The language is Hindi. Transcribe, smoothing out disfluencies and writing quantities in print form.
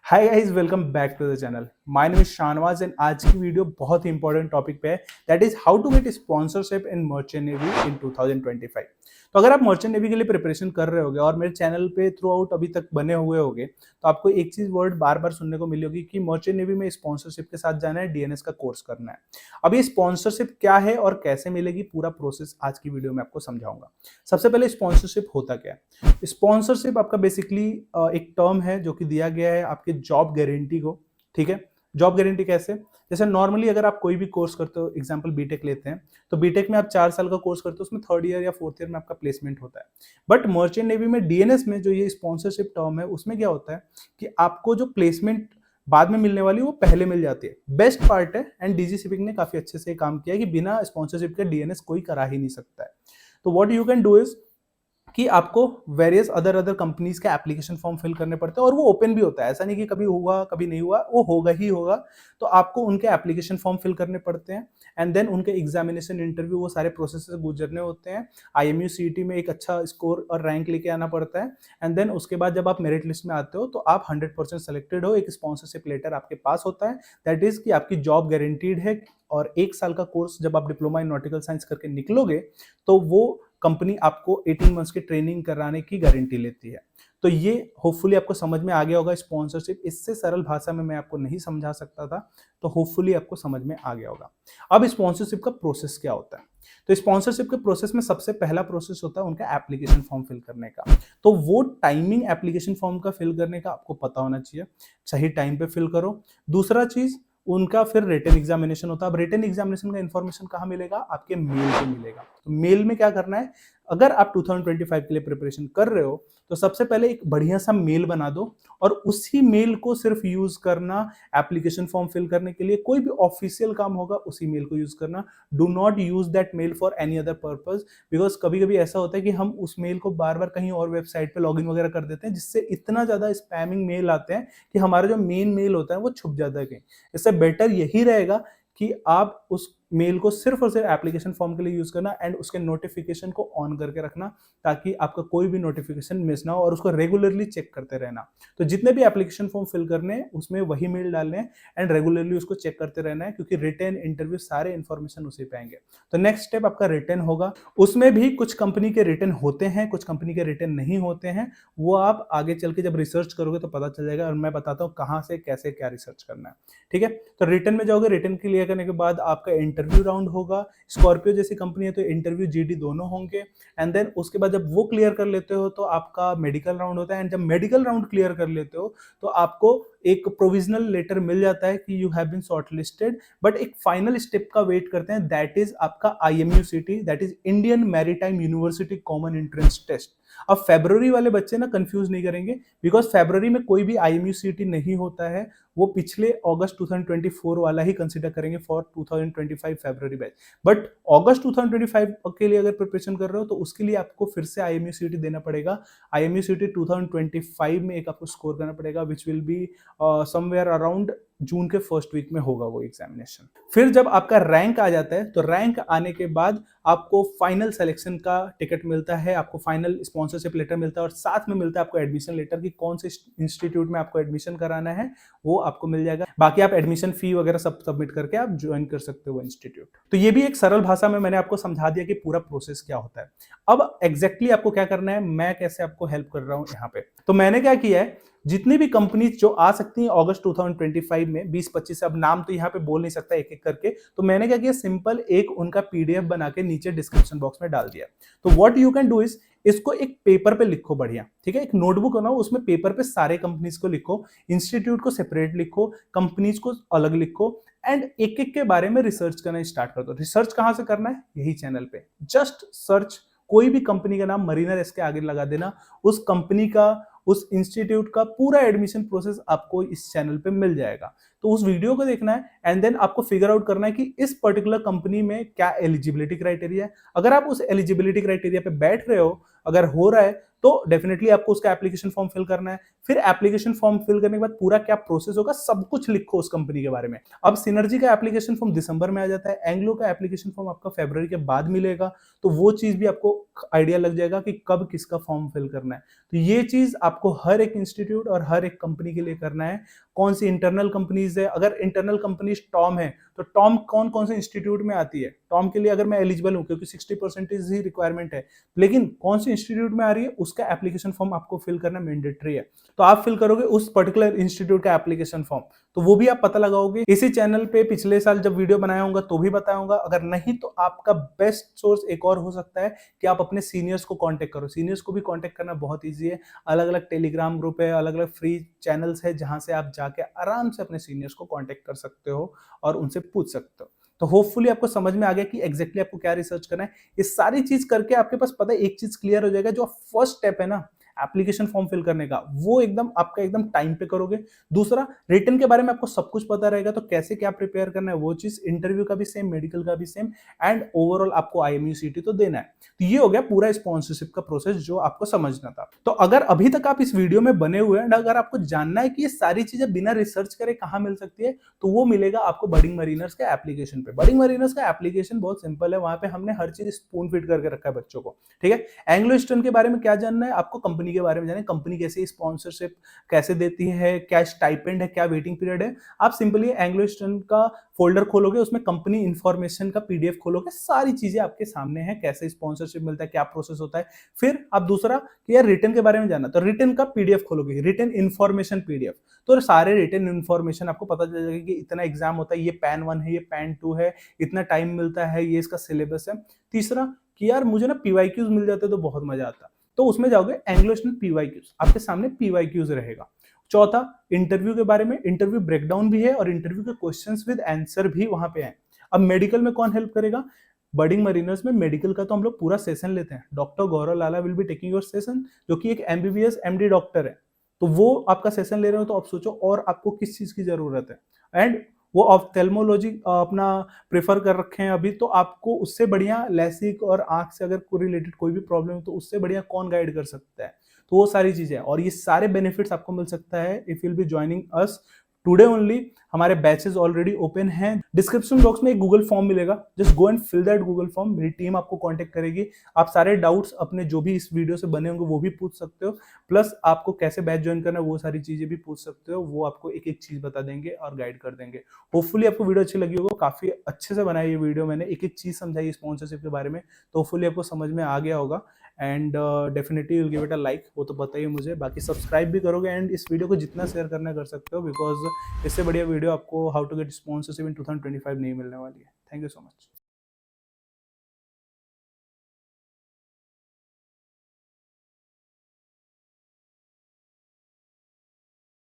Hi guys, welcome back to the channel. My name is Shahnawaz and आज की वीडियो बहुत ही इंपॉर्टेंट टॉपिक पे है, that is how to get sponsorship in merchant navy in 2025। तो अगर आप मर्चेंट नेवी के लिए प्रिपरेशन कर रहे होगे और मेरे चैनल पे थ्रू आउट अभी तक बने हुए होगे तो आपको एक चीज वर्ड बार बार सुनने को मिली होगी कि मर्चेंट नेवी में स्पॉन्सरशिप के साथ जाना है, डीएनएस का कोर्स करना है। अब ये स्पॉन्सरशिप क्या है और कैसे मिलेगी, पूरा प्रोसेस आज की वीडियो में आपको समझाऊंगा। सबसे पहले स्पॉन्सरशिप होता क्या है। स्पॉन्सरशिप आपका बेसिकली एक टर्म है जो कि दिया गया है आपके जॉब गारंटी को। ठीक है, जॉब गारंटी कैसे? जैसे नॉर्मली अगर आप कोई भी कोर्स करते हो, एग्जांपल बीटेक लेते हैं, तो बीटेक में आप 4 साल का कोर्स करते हो, उसमें थर्ड ईयर या फोर्थ ईयर में आपका प्लेसमेंट होता है। बट मर्चेंट नेवी में डीएनएस में जो ये स्पॉन्सरशिप टर्म है उसमें क्या होता है कि आपको जो प्लेसमेंट बाद में मिलने वाली वो पहले मिल जाती है। बेस्ट पार्ट है, एंड डीजी शिपिंग ने काफी अच्छे से काम किया है कि बिना स्पॉन्सरशिप के डीएनएस कोई करा ही नहीं सकता है। तो what you can do is कि आपको वेरियस अदर कंपनीज के एप्लीकेशन फॉर्म फिल करने पड़ते हैं और वो ओपन भी होता है, ऐसा नहीं कि कभी हुआ कभी नहीं हुआ, वो होगा ही होगा। तो आपको उनके एप्लीकेशन फॉर्म फिल करने पड़ते हैं एंड देन उनके एग्जामिनेशन इंटरव्यू, वो सारे प्रोसेस से गुजरने होते हैं। आईएमयू सीईटी में एक अच्छा स्कोर और रैंक लेके आना पड़ता है एंड देन उसके बाद जब आप मेरिट लिस्ट में आते हो तो आप 100% सेलेक्टेड हो, एक स्पॉन्सरशिप लेटर आपके पास होता है, दैट इज कि आपकी जॉब गारंटीड है। और 1 साल का कोर्स जब आप डिप्लोमा इन नॉटिकल साइंस करके निकलोगे तो वो कंपनी आपको 18 मंथ्स की ट्रेनिंग कराने की गारंटी लेती है। तो ये होपफुली आपको समझ में आ गया होगा। स्पॉन्सरशिप इससे सरल भाषा में मैं आपको नहीं समझा सकता था, तो होपफुली आपको समझ में आ गया होगा। अब स्पॉन्सरशिप का प्रोसेस क्या होता है? तो स्पॉन्सरशिप के प्रोसेस में सबसे पहला प्रोसेस होता है उनका एप्लीकेशन फॉर्म फिल करने का। तो वो टाइमिंग एप्लीकेशन फॉर्म का फिल करने का आपको पता होना चाहिए, सही टाइम पे फिल करो। दूसरा चीज, उनका फिर रिटन एग्जामिनेशन होता है। अब रिटन एग्जामिनेशन का इन्फॉर्मेशन कहाँ मिलेगा? आपके मेल पे मिलेगा। तो मेल में क्या करना है, अगर आप 2025 के लिए प्रिपरेशन कर रहे हो तो सबसे पहले एक बढ़िया सा मेल बना दो और उसी मेल को सिर्फ यूज करना एप्लीकेशन फॉर्म फिल करने के लिए। कोई भी ऑफिशियल काम होगा उसी मेल को यूज करना। Do not use that mail for any other purpose, because कभी कभी ऐसा होता है कि हम उस मेल को बार बार कहीं और वेबसाइट पे लॉगिन वगैरह कर देते हैं, जिससे इतना ज्यादा स्पैमिंग मेल आते हैं कि हमारा जो मेन मेल होता है वो छुप जाता है कहीं। इससे बेटर यही रहेगा कि आप उस मेल को सिर्फ और सिर्फ एप्लीकेशन फॉर्म के लिए यूज करना एंड उसके नोटिफिकेशन को ऑन करके रखना, ताकि आपका कोई भी नोटिफिकेशन मिस ना हो, और उसको रेगुलरली चेक करते रहना। तो जितने भी एप्लीकेशन फॉर्म फिल करने हैं उसमें वही मेल डालने हैं एंड रेगुलरली उसको चेक करते रहना है, क्योंकि रिटर्न इंटरव्यू सारे इन्फॉर्मेशन उसी पे आएंगे। तो नेक्स्ट स्टेप आपका रिटर्न होगा। उसमें भी कुछ कंपनी के रिटर्न होते हैं, कुछ कंपनी के रिटर्न नहीं होते हैं। वो आप आगे चल के जब रिसर्च करोगे तो पता चल जाएगा, और मैं बताता हूँ कहाँ से कैसे क्या रिसर्च करना है। ठीक है, तो रिटर्न में जाओगे, रिटर्न क्लियर करने के बाद आपका इंटरव्यू राउंड होगा। स्कॉर्पियो जैसी कंपनी है तो इंटरव्यू जीडी दोनों होंगे एंड देन उसके बाद जब वो क्लियर कर लेते हो तो आपका मेडिकल राउंड होता है, एंड जब मेडिकल राउंड क्लियर कर लेते हो तो आपको एक प्रोविजनल लेटर मिल जाता है कि you have been shortlisted. But एक फाइनल स्टेप का वेट करते हैं, दैट इज आपका IMUCET, that is Indian maritime university common entrance test. अब फेब्रुवरी वाले बच्चे ना कंफ्यूज नहीं करेंगे, बिकॉज फेब्रुवरी में कोई भी आईएमयूसीटी नहीं होता है, वो पिछले अगस्त 2024 वाला ही कंसीडर करेंगे फॉर 2025 फेब्रुवरी बैच। बट अगस्त 2025 के लिए अगर प्रिपरेशन कर रहे हो तो उसके लिए आपको फिर से आईएमयूसीटी देना पड़ेगा। आईएमयूसीटी 2025 में एक आपको स्कोर करना पड़ेगा, which will be somewhere around June के फर्स्ट वीक में होगा वो एग्जामिनेशन। फिर जब आपका रैंक आ जाता है तो रैंक आने के बाद आपको फाइनल सिलेक्शन का टिकट मिलता है, आपको फाइनल स्पॉन्सरशिप लेटर मिलता है, और साथ में मिलता है आपको एडमिशन लेटर कि कौन से इंस्टीट्यूट में आपको एडमिशन कराना है, वो आपको मिल जाएगा। बाकी आप एडमिशन फी वगैरह सब सबमिट करके आप ज्वाइन कर सकते हो वो इंस्टीट्यूट। तो ये भी एक सरल भाषा में मैंने आपको समझा दिया कि पूरा प्रोसेस क्या होता है। अब एग्जैक्टली आपको क्या करना है, मैं कैसे आपको हेल्प कर रहा हूं यहाँ पे। तो मैंने क्या किया है, जितनी भी कंपनीज जो आ सकती हैं अगस्त 2025 में 20-25, अब नाम तो यहाँ पे बोल नहीं सकता एक एक करके, तो मैंने क्या किया, सिंपल एक उनका पीडीएफ बना के नीचे डिस्क्रिप्शन बॉक्स में डाल दिया। तो what you can do is, इसको एक पेपर पे लिखो बढ़िया, ठीक है, एक नोटबुक बनाओ, उसमें पेपर पे सारे कंपनीज को लिखो, इंस्टीट्यूट को सेपरेट लिखो, कंपनीज को अलग लिखो, एंड एक एक के बारे में रिसर्च करना स्टार्ट कर दो। रिसर्च कहां से करना है, यही चैनल पे। जस्ट सर्च, कोई भी कंपनी का नाम मरीनर इसके आगे लगा देना, उस कंपनी का, उस इंस्टीट्यूट का पूरा एडमिशन प्रोसेस आपको इस चैनल पे मिल जाएगा। तो उस वीडियो को देखना है एंड देन आपको फिगर आउट करना है कि इस पर्टिकुलर कंपनी में क्या एलिजिबिलिटी क्राइटेरिया है। अगर आप उस एलिजिबिलिटी क्राइटेरिया पे बैठ रहे हो, अगर हो रहा है, तो डेफिनेटली आपको उसका एप्लीकेशन फॉर्म फिल करना है। फिर एप्लीकेशन फॉर्म फिल करने के बाद पूरा क्या प्रोसेस होगा सब कुछ लिखो उस कंपनी के बारे में। अब सिनर्जी का एप्लीकेशन फॉर्म दिसंबर में आ जाता है, एंग्लो का एप्लीकेशन फॉर्म आपका फरवरी के बाद मिलेगा, तो वो चीज भी आपको आइडिया लग जाएगा कि कब किसका फॉर्म फिल करना है। तो ये चीज आपको हर एक इंस्टीट्यूट और हर एक कंपनी के लिए करना है। कौन सी इंटरनल कंपनीज है, अगर इंटरनल कंपनीज टॉम है तो टॉम कौन कौन से इंस्टीट्यूट में आती है, टॉम के लिए अगर मैं एलिजिबल हूं क्योंकि 60% ही रिक्वायरमेंट है, लेकिन कौन से इंस्टीट्यूट में आ रही है उसका एप्लीकेशन फॉर्म आपको फिल करना मैंडेटरी है। तो आप फिल करोगे उस पर्टिकुलर इंस्टीट्यूट का एप्लीकेशन फॉर्म, तो वो भी आप पता लगाओगे। इसी चैनल पे पिछले साल जब वीडियो बनाया होगा तो भी बताऊंगा, अगर नहीं तो आपका बेस्ट सोर्स एक और हो सकता है कि आप अपने सीनियर्स को कांटेक्ट करो। सीनियर्स को भी कांटेक्ट करना बहुत ईजी है, अलग अलग टेलीग्राम ग्रुप है, अलग अलग फ्री चैनल्स है जहां से आप जाके आराम से अपने सीनियर्स को कांटेक्ट कर सकते हो और उनसे पूछ सकते हो। तो होपफुली आपको समझ में आ गया कि एग्जैक्टली आपको क्या रिसर्च करना है। ये सारी चीज करके आपके पास पता है एक चीज क्लियर हो जाएगा, जो फर्स्ट स्टेप है ना एप्लीकेशन फॉर्म फिल करने का, वो एकदम आपका एकदम टाइम पे करोगे। दूसरा, रिटन के बारे में आपको सब कुछ पता रहेगा, तो कैसे क्या प्रिपेयर करना है वो चीज, इंटरव्यू का भी सेम, मेडिकल का भी सेम, एंड ओवरऑल आपको IMU CT तो देना है। तो ये हो गया पूरा स्पॉन्सरशिप का प्रोसेस जो आपको समझना था। तो अगर अभी तक आप इस वीडियो में बने हुए हैं, अगर आपको जानना है कि ये सारी चीजें बिना रिसर्च करे कहाँ मिल सकती है, तो वो मिलेगा आपको बडिंग मरीनर्स के एप्लीकेशन पे। बडिंग मरीनर्स का एप्लीकेशन बहुत सिंपल है, वहां पे हमने हर चीज स्पून फिट करके रखा है बच्चों को, ठीक है। एंग्लो ईस्टर्न के बारे में क्या जानना है आपको, कंपनी के बारे में जानना है, कंपनी कैसे स्पॉन्सरशिप कैसे देती है, क्या स्टाइपेंड है, क्या वेटिंग पीरियड है। आप सिंपली एंग्लो ईस्टर्न का फोल्डर खोलोगे, उसमें कंपनी इंफॉर्मेशन का PDF खोलोगे, सारी चीजें आपके सामने है, कैसे स्पॉन्सरशिप मिलता है, क्या प्रोसेस होता है। फिर आप दूसरा कि यार रिटर्न के बारे में जानना, तो रिटर्न का PDF खोलोगे, रिटर्न इन्फॉर्मेशन PDF, तो सारे रिटर्न इन्फॉर्मेशन आपको पता चल जाएगा कि इतना एग्जाम होता है, ये पैन 1 है, ये पैन 2 है, इतना टाइम मिलता है, ये इसका सिलेबस है। तीसरा कि यार मुझे ना PYQs मिल जाते तो बहुत मजा आता, तो उसमें जाओगे एंग्लो ईस्टर्न PYQs, आपके सामने PYQs रहेगा। चौथा, इंटरव्यू के बारे में, इंटरव्यू ब्रेकडाउन भी है और इंटरव्यू के क्वेश्चंस विद आंसर भी वहां पे हैं। अब मेडिकल में कौन हेल्प करेगा, बडिंग मरीनर्स में मेडिकल का तो हम लोग पूरा सेशन लेते हैं, doctor Gaurav Lala will be taking your session, जो कि एक MBBS MD डॉक्टर है, तो वो आपका सेशन ले रहे हो, तो आप सोचो और आपको किस चीज की जरूरत है। एंड वो ऑफ्थेल्मोलॉजी अपना प्रेफर कर रखे हैं अभी, तो आपको उससे बढ़िया लैसिक और आंख से अगर कोई रिलेटेड कोई भी प्रॉब्लम है तो उससे बढ़िया कौन गाइड कर सकता है। तो वो सारी चीजें, और ये सारे बेनिफिट्स आपको मिल सकता है if you will be joining us today only. हमारे बैचेस ऑलरेडी ओपन हैं, डिस्क्रिप्शन बॉक्स में एक गूगल फॉर्म मिलेगा, just go and fill that Google form, मेरी टीम आपको कांटेक्ट करेगी। आप सारे डाउट्स अपने जो भी इस वीडियो से बने होंगे वो भी पूछ सकते हो, प्लस आपको कैसे बैच ज्वाइन करना है वो सारी चीजें भी पूछ सकते हो, वो आपको एक एक चीज बता देंगे और गाइड कर देंगे। होपफुली आपको वीडियो अच्छी लगी होगा, काफी अच्छे से बनाई ये वीडियो, मैंने एक एक चीज समझाई स्पॉन्सरशिप के बारे में, तो होपफुली आपको समझ में आ गया होगा। And definitely will give it a like, वो तो बताइए मुझे, बाकी सब्सक्राइब भी करोगे एंड इस वीडियो को जितना शेयर करना कर सकते हो, बिकॉज इससे बढ़िया वीडियो आपको हाउ टू गेट स्पॉन्सरशिप इन 2025 नहीं मिलने वाली है। Thank you so much.